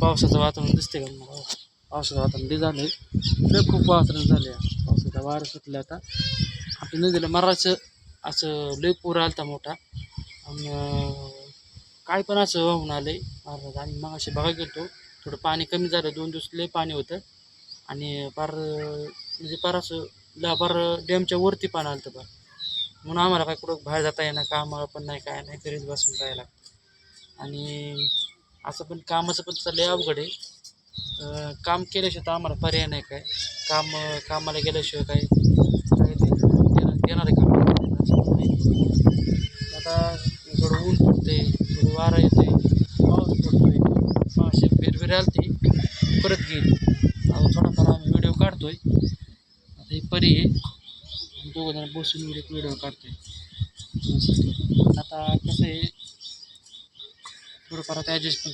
पावसाचं वातावरण दिसते का मला? पावसाचं वातावरण लय झालं आहे, लय खूप वातावरण झालं आहे. पावसाचा वारं सुटलं आता. आपल्या नदीला मराचं असं लय पूर आलता मोठा. आणि काय पण असं वाहून आलं आहे महाराज. आणि मग असे बघायला गेलो, थोडं पाणी कमी झालं. 2 दिवस लय पाणी होतं. आणि पार म्हणजे पार असं पार डॅमच्या वरती पाणी आलं होतं पार. म्हणून आम्हाला काय कुठं बाहेर जाता येईना, कामाला पण नाही, काय नाही, घरीच बसून राहायला. आणि असं पण कामाचं पण तर लय अवघड आहे. काम केल्याशिवाय तर आम्हाला पर्याय नाही काय. कामाला गेल्याशिवाय काय काय ते देणार आहे काम असं पण नाही. आता थोडं ऊन पडतंय, थोडं वारा येतंय, पाऊस पडतोय. मग अशी भिरभिर आलती, परत गेली. आता थोडाफार आम्ही व्हिडिओ काढतोय. आता ही परी आहे, दोघं जण बसून व्हिडिओ काढतोय. आता कसं आहे, थोडंफार आता ॲडजस्ट पण